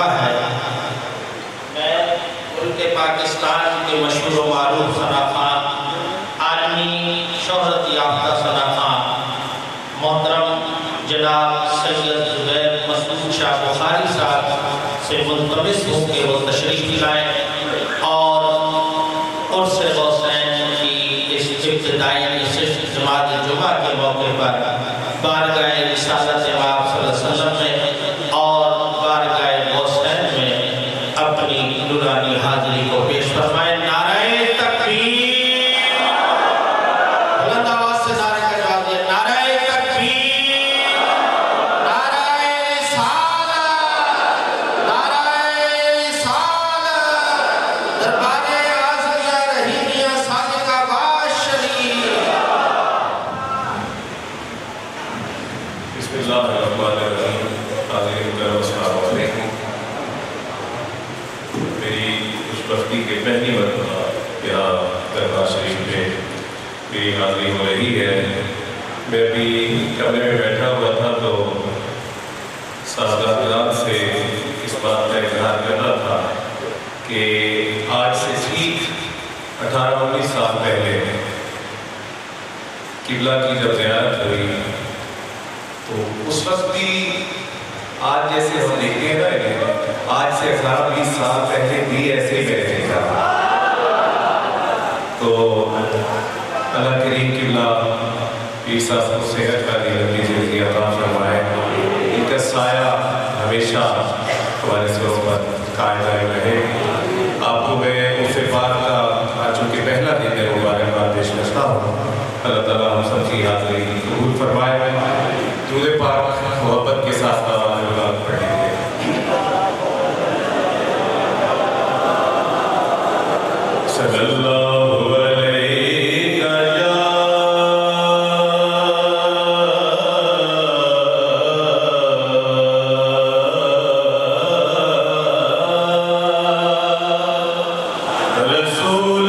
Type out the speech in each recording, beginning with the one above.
जगह है। मैं मुल्क पाकिस्तान के मशहूर व मारूफ सना खान, आलमी शोहरत याफ्ता सना खान मोहतरम जनाब सैयद ज़ुबैर मसूद शाह बुखारी साहब से मुल्तमिस हूँ कि वो तशरीफ़ लाएँ और उर्स हुसैन की इस इब्तिदाई नशिस्त जमात जुमा के मौके पर बारगाह रिसालत आप सल्लल्लाहु अलैहि वसल्लम में और बारगाह हुसैन में अपनी नूरानी हाज़िरी को पेश फरमाएं। नारे तकबीर, बुलंद आवाज़ से नारे का जवाब दिया। नारे तकबीर, नारे रिसालत, नारे रिसालत, दरबारे आज़िया रहीमिया सादिका बाश शरीफ। मेरी खुशबख्ती के पहली मरतबा यहाँ दरबार शरीफ में मेरी हाज़िरी हो रही है। मैं भी कमरे में बैठा हुआ था तो सादात से इस बात का इजहार कर रहा था कि आज से ठीक 18-19 साल पहले किबला की जब ज़ियारत हुई तो उस वक्त भी आज जैसे हम देखते हैं ना, आज से 18-20 साल पहले भी ऐसे ही मैंने देखा। तो अल्लाह करीम किबला पीर साहब को सेहत का लंबी ज़िंदगी अता फरमाए, इनका साया हमेशा हमारे सरों पर कायम रहे। आपको मैं उसे पाक का आज चूँकि पहला दिन है मुबारकबाद पेश करता हूँ। अल्लाह ताला हम सबकी हाज़िरी कबूल फरमाए। दूध पाक मोहब्बत के साथ पढ़ेंगे। सल्लल्लाहु अलैहि या रसूल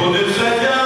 खुद सजा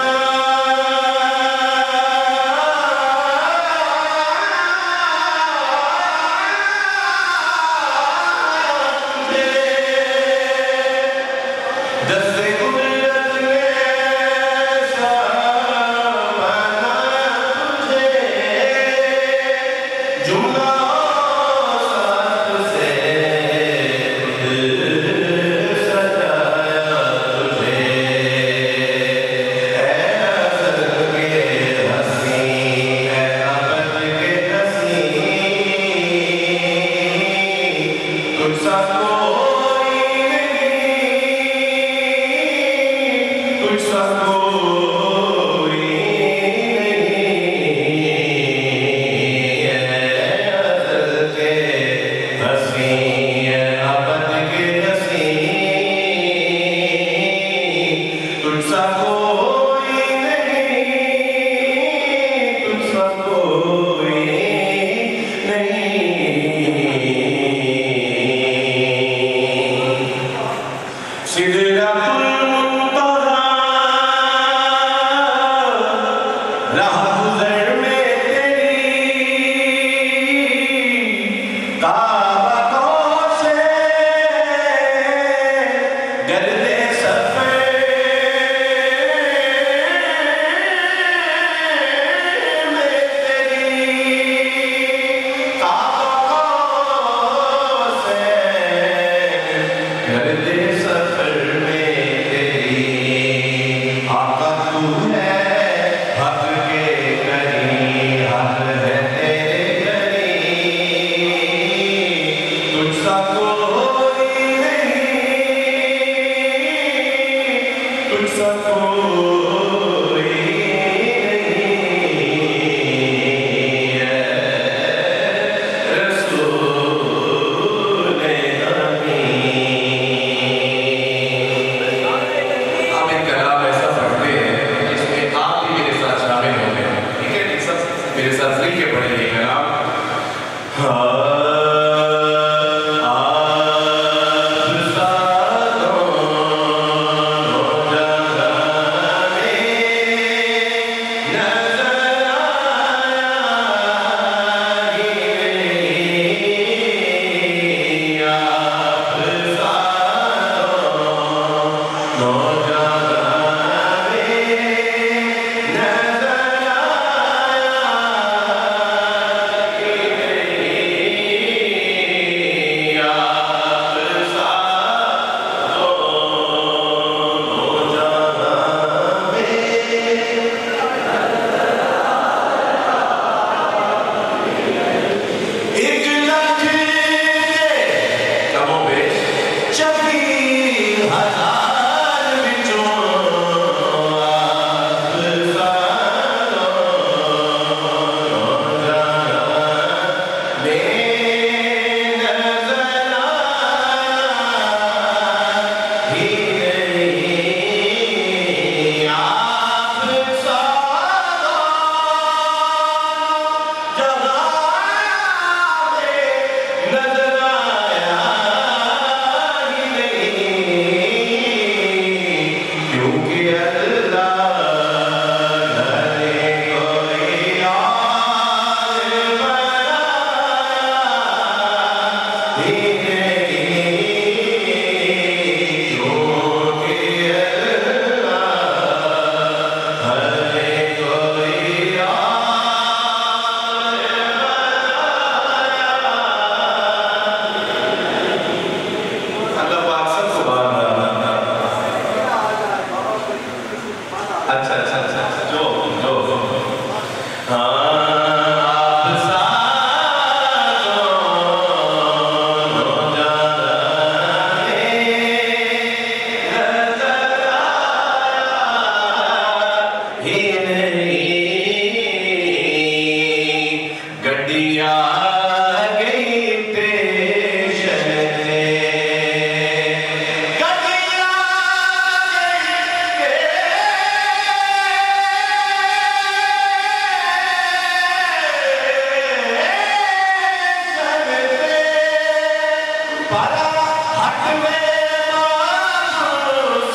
हट में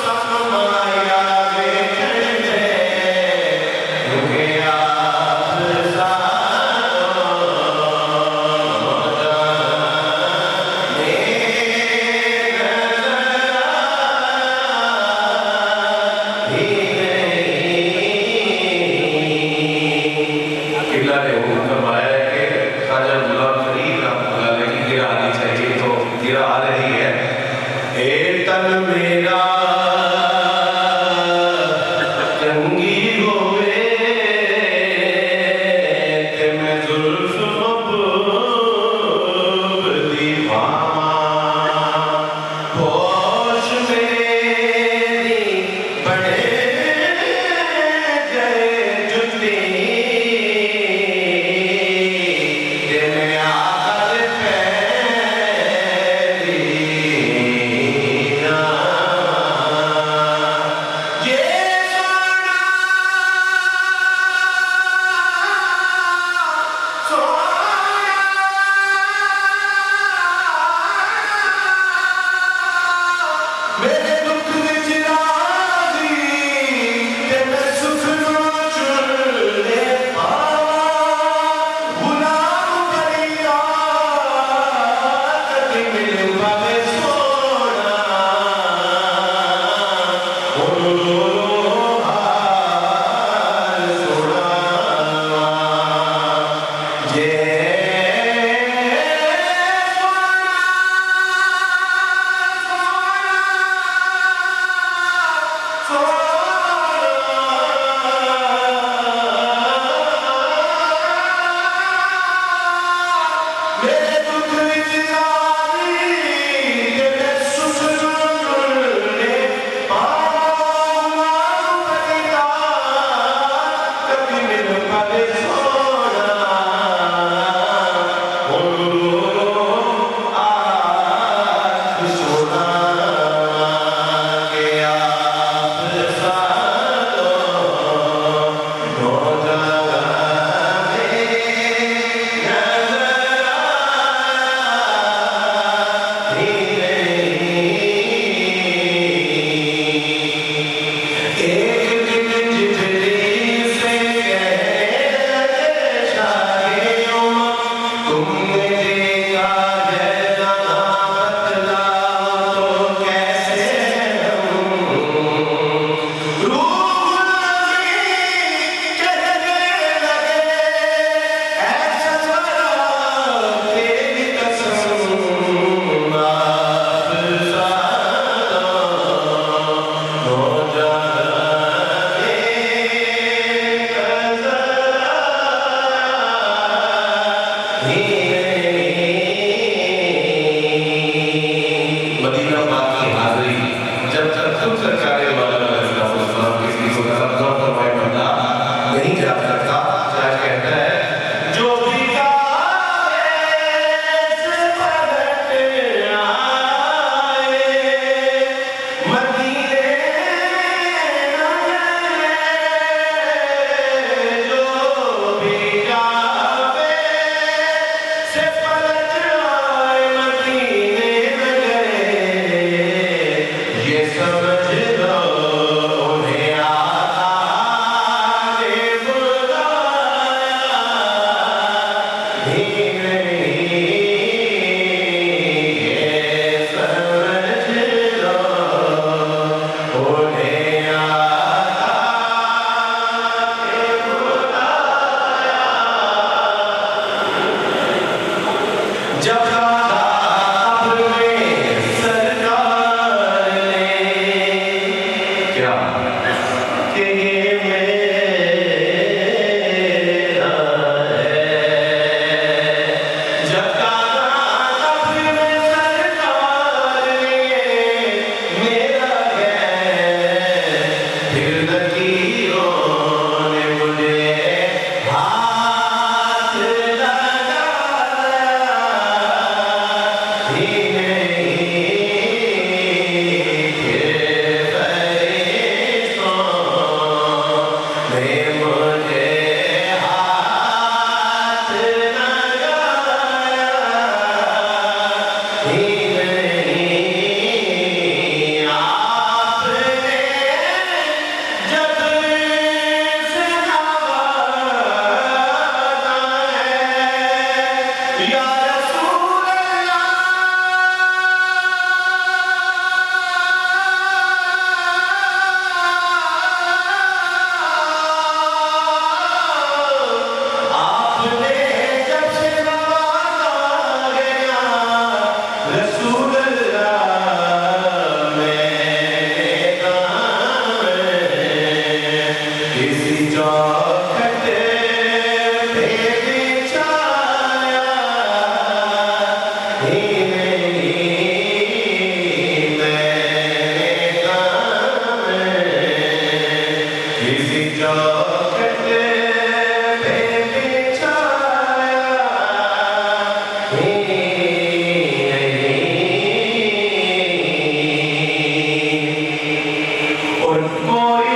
सब माया चौखट पे बिछाया ही नहीं मैंने काम, किसी चौखट पे बिछाया ही नहीं। और कोई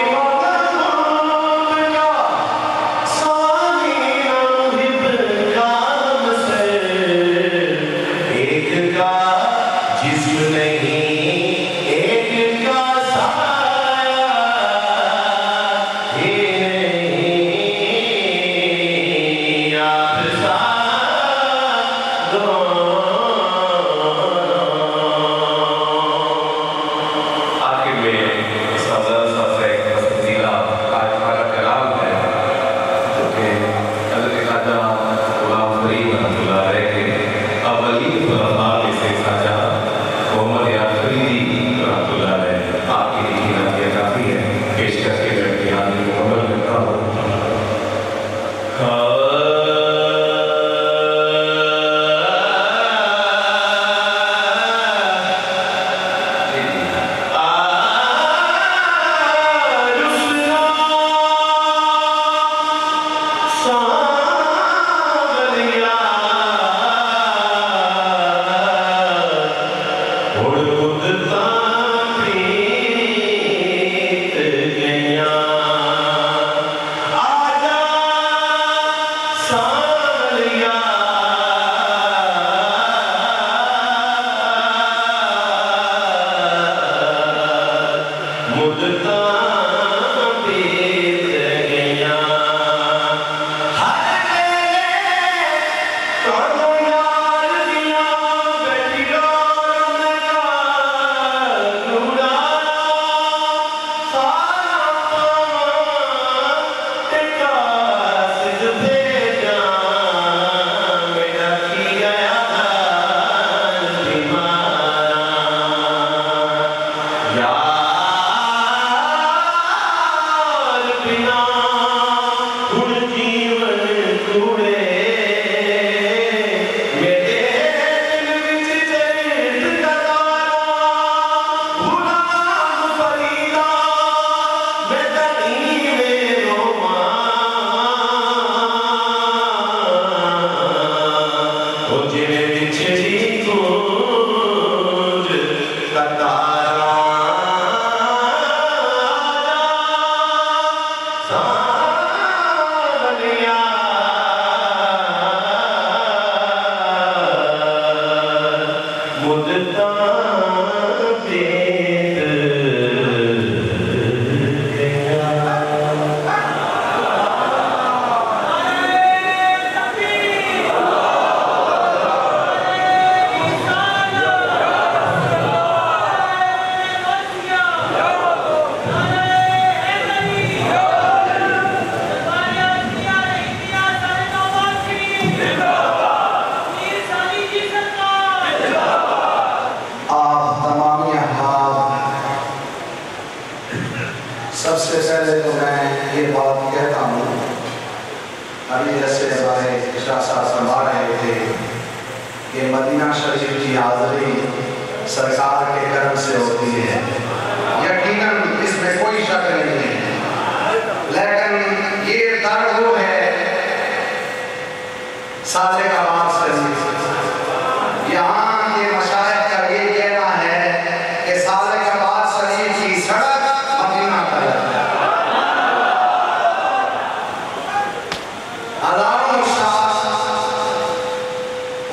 सबसे पहले तो मैं ये बात कहता हूँ, अभी जैसे हमारे शाह साहब फरमा रहे थे कि मदीना शरीफ की हाज़िरी सरकार के करम से होती है, यकीनन इसमें कोई शक नहीं है। लेकिन ये दर्द वो है साज़िकाबाद शरीफ, यहाँ के मशाइख का ये कहना है कि साज़िकाबाद शरीफ की सड़क मदीना तक हज़ारों शाह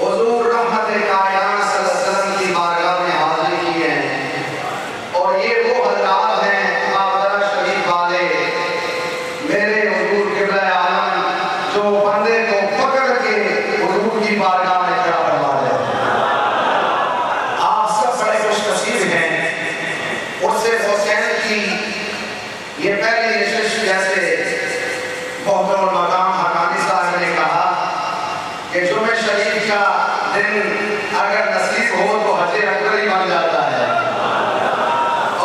हुज़ूर रहमत कायनात सल्लल्लाहु अलैहि वसल्लम की बारगाह में हाज़िर किए हैं। और ये वो हज़रात हैं आबरा शरीफ वाले, मेरे हुज़ूर क़िबला आलम, जो बंदे को पकड़ के हुज़ूर की बारगाह में खड़ा करवा देते हैं। आप सब बड़े खुशनसीब हैं। उससे हुसैन की ये पहली नशिश, जैसे मोहतरम मकाम हकानी साहब ने कहा कि जुमे शरीफ का दिन अगर नसीब हो तो हज अकबर ही बन जाता है,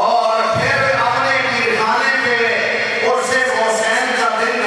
और फिर अपने पीरखाने पे उर्से हुसैन का दिन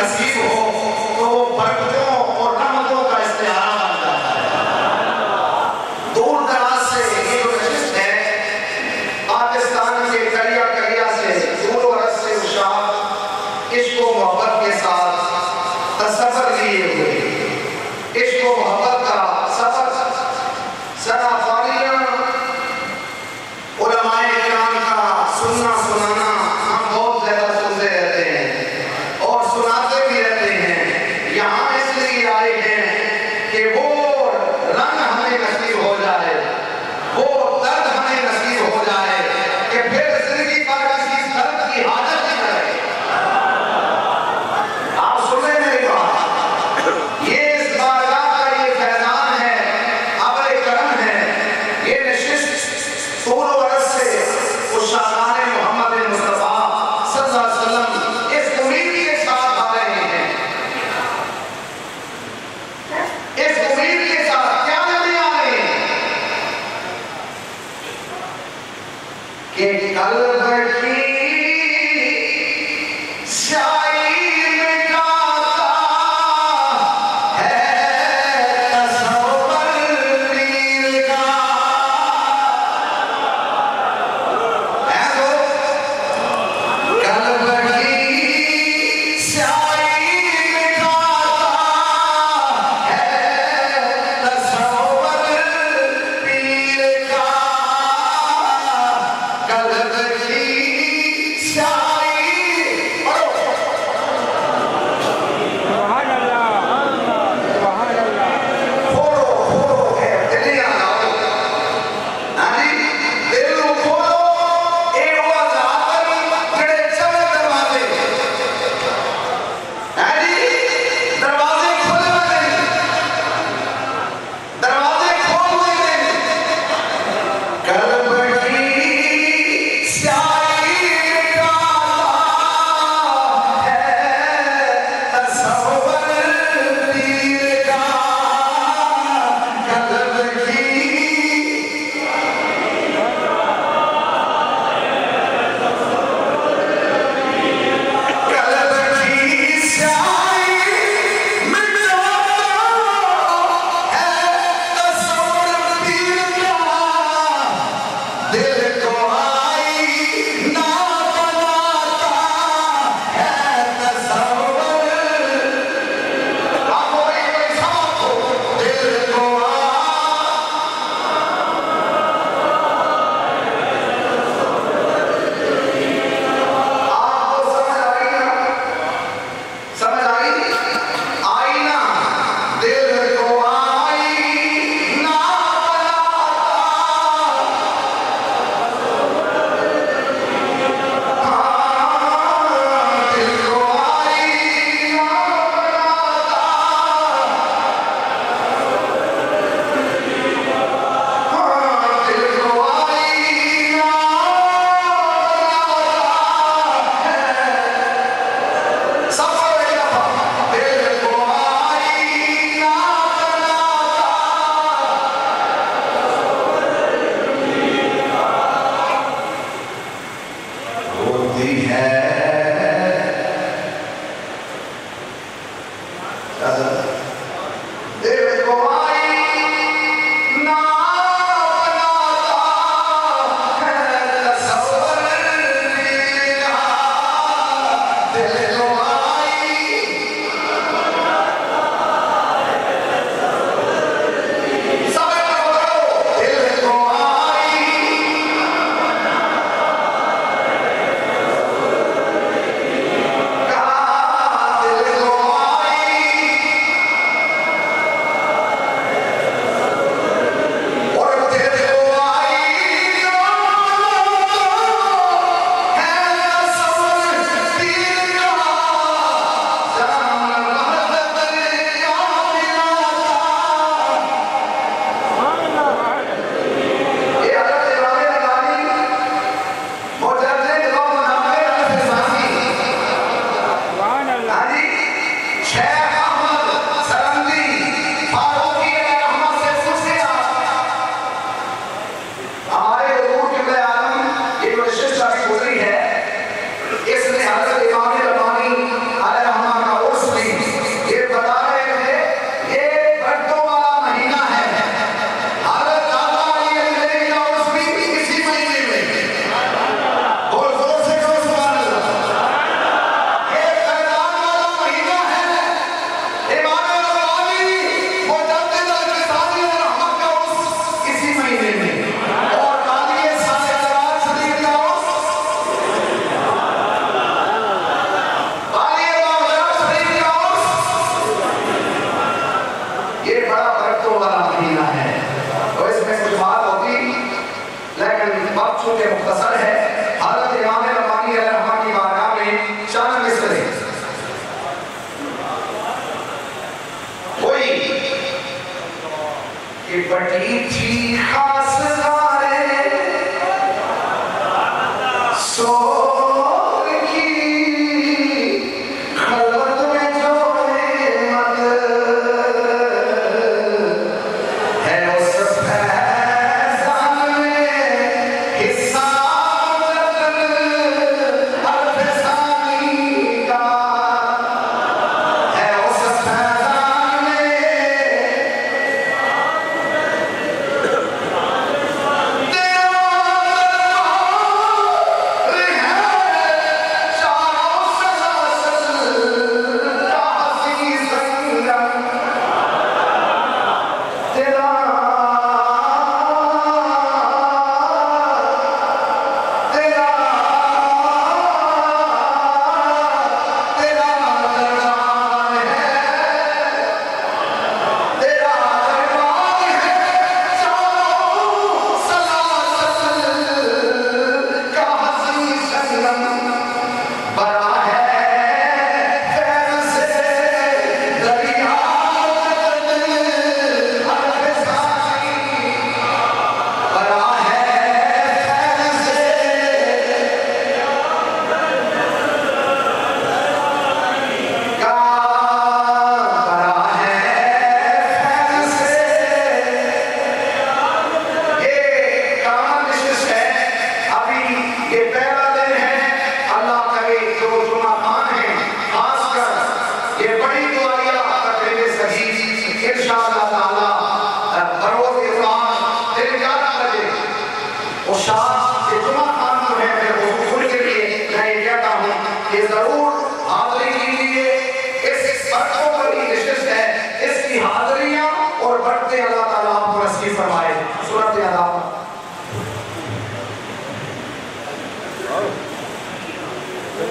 कि बड़ी थी खास